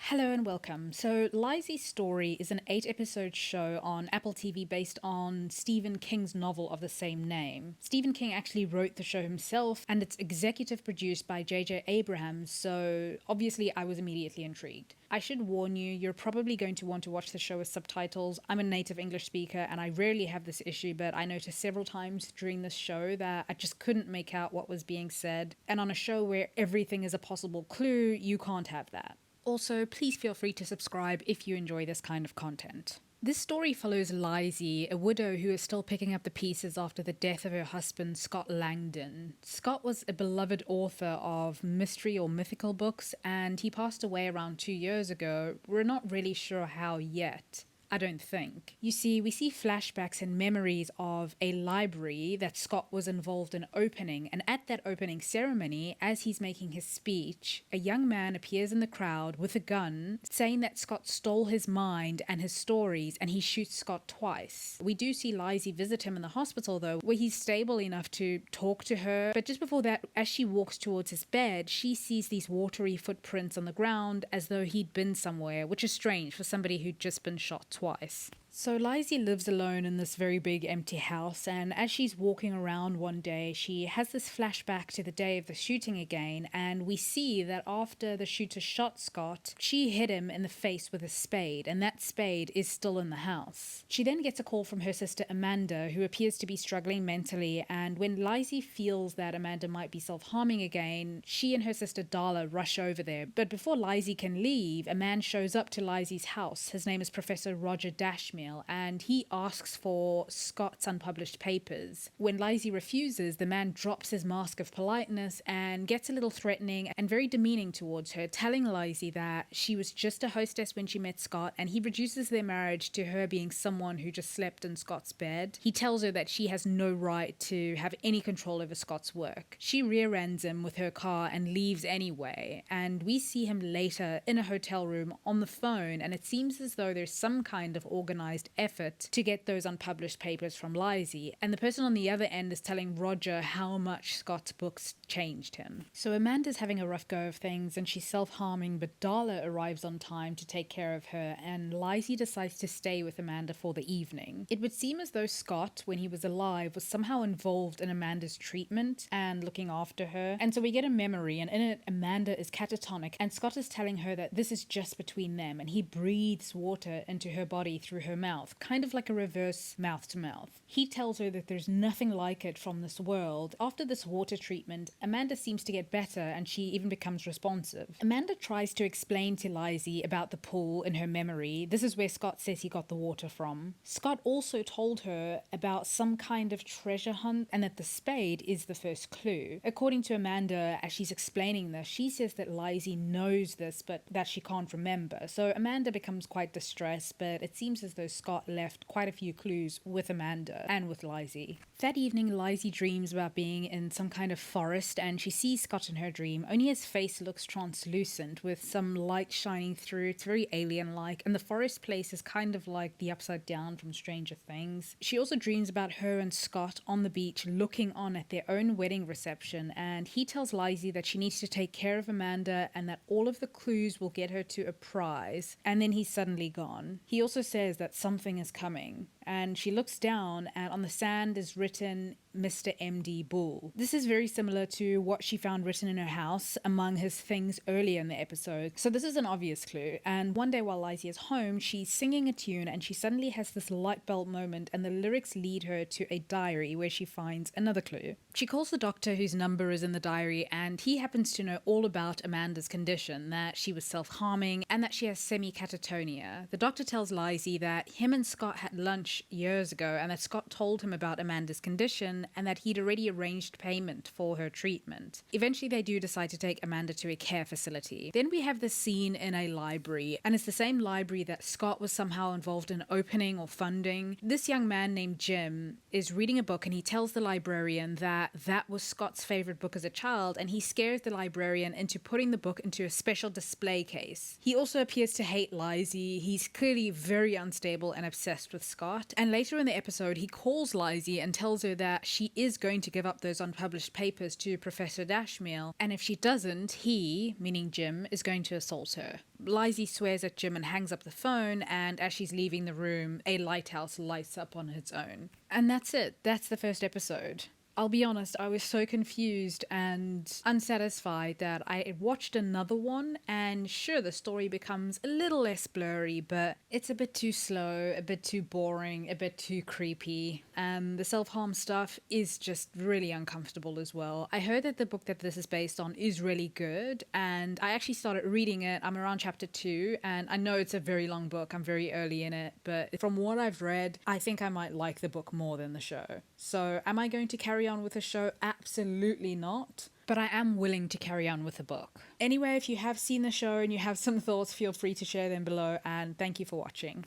Hello and welcome. So, Lisey's Story is an 8-episode show on Apple TV based on Stephen King's novel of the same name. Stephen King actually wrote the show himself, and it's executive produced by J.J. Abrams, so obviously I was immediately intrigued. I should warn you, you're probably going to want to watch the show with subtitles. I'm a native English speaker and I rarely have this issue, but I noticed several times during this show that I just couldn't make out what was being said. And on a show where everything is a possible clue, you can't have that. Also, please feel free to subscribe if you enjoy this kind of content. This story follows Lisey, a widow who is still picking up the pieces after the death of her husband, Scott Langdon. Scott was a beloved author of mystery or mythical books, and he passed away around 2 years ago. We're not really sure how yet. I don't think. You see, we see flashbacks and memories of a library that Scott was involved in opening, and at that opening ceremony, as he's making his speech, a young man appears in the crowd with a gun, saying that Scott stole his mind and his stories, and he shoots Scott twice. We do see Lisey visit him in the hospital, though, where he's stable enough to talk to her, but just before that, as she walks towards his bed, she sees these watery footprints on the ground as though he'd been somewhere, which is strange for somebody who'd just been shot twice. So Lisey lives alone in this very big empty house, and as she's walking around one day, she has this flashback to the day of the shooting again, and we see that after the shooter shot Scott, she hit him in the face with a spade, and that spade is still in the house. She then gets a call from her sister Amanda, who appears to be struggling mentally, and when Lisey feels that Amanda might be self-harming again, she and her sister Darla rush over there. But before Lisey can leave, a man shows up to Lisey's house. His name is Professor Roger Dashmere, and he asks for Scott's unpublished papers. When Lisey refuses, the man drops his mask of politeness and gets a little threatening and very demeaning towards her, telling Lisey that she was just a hostess when she met Scott, and he reduces their marriage to her being someone who just slept in Scott's bed. He tells her that she has no right to have any control over Scott's work. She rear-ends him with her car and leaves anyway, and we see him later in a hotel room on the phone, and it seems as though there's some kind of organized effort to get those unpublished papers from Lisey, and the person on the other end is telling Roger how much Scott's books changed him. So Amanda's having a rough go of things and she's self-harming, but Darla arrives on time to take care of her, and Lisey decides to stay with Amanda for the evening. It would seem as though Scott, when he was alive, was somehow involved in Amanda's treatment and looking after her, and so we get a memory, and in it Amanda is catatonic, and Scott is telling her that this is just between them, and he breathes water into her body through her mouth, kind of like a reverse mouth-to-mouth. He tells her that there's nothing like it from this world. After this water treatment, Amanda seems to get better and she even becomes responsive. Amanda tries to explain to Lisey about the pool in her memory. This is where Scott says he got the water from. Scott also told her about some kind of treasure hunt and that the spade is the first clue. According to Amanda, as she's explaining this, she says that Lisey knows this but that she can't remember. So Amanda becomes quite distressed, but it seems as though Scott left quite a few clues with Amanda and with Lisey. That evening, Lisey dreams about being in some kind of forest, and she sees Scott in her dream, only his face looks translucent with some light shining through. It's very alien-like, and the forest place is kind of like the Upside Down from Stranger Things. She also dreams about her and Scott on the beach looking on at their own wedding reception, and he tells Lisey that she needs to take care of Amanda and that all of the clues will get her to a prize, and then he's suddenly gone. He also says that something is coming, and she looks down and on the sand is written Mr. M.D. Bull. This is very similar to what she found written in her house among his things earlier in the episode. So this is an obvious clue, and one day while Lisey is home, she's singing a tune and she suddenly has this light bulb moment, and the lyrics lead her to a diary where she finds another clue. She calls the doctor whose number is in the diary, and he happens to know all about Amanda's condition, that she was self-harming and that she has semi-catatonia. The doctor tells Lisey that him and Scott had lunch years ago and that Scott told him about Amanda's condition and that he'd already arranged payment for her treatment. Eventually they do decide to take Amanda to a care facility. Then we have this scene in a library, and it's the same library that Scott was somehow involved in opening or funding. This young man named Jim is reading a book, and he tells the librarian that that was Scott's favorite book as a child, and he scares the librarian into putting the book into a special display case. He also appears to hate Lisey. He's clearly very unstable and obsessed with Scott. But, and later in the episode, he calls Lisey and tells her that she is going to give up those unpublished papers to Professor Dashmiel, and if she doesn't, he, meaning Jim, is going to assault her. Lisey swears at Jim and hangs up the phone, and as she's leaving the room, a lighthouse lights up on its own. And that's it. That's the first episode. I'll be honest, I was so confused and unsatisfied that I watched another one, and sure, the story becomes a little less blurry, but it's a bit too slow, a bit too boring, a bit too creepy. The self-harm stuff is just really uncomfortable as well. I heard that the book that this is based on is really good, and I actually started reading it. I'm around chapter 2, and I know it's a very long book. I'm very early in it, but from what I've read, I think I might like the book more than the show. So am I going to carry on with the show? Absolutely not. But I am willing to carry on with the book. Anyway, if you have seen the show and you have some thoughts, feel free to share them below, and thank you for watching.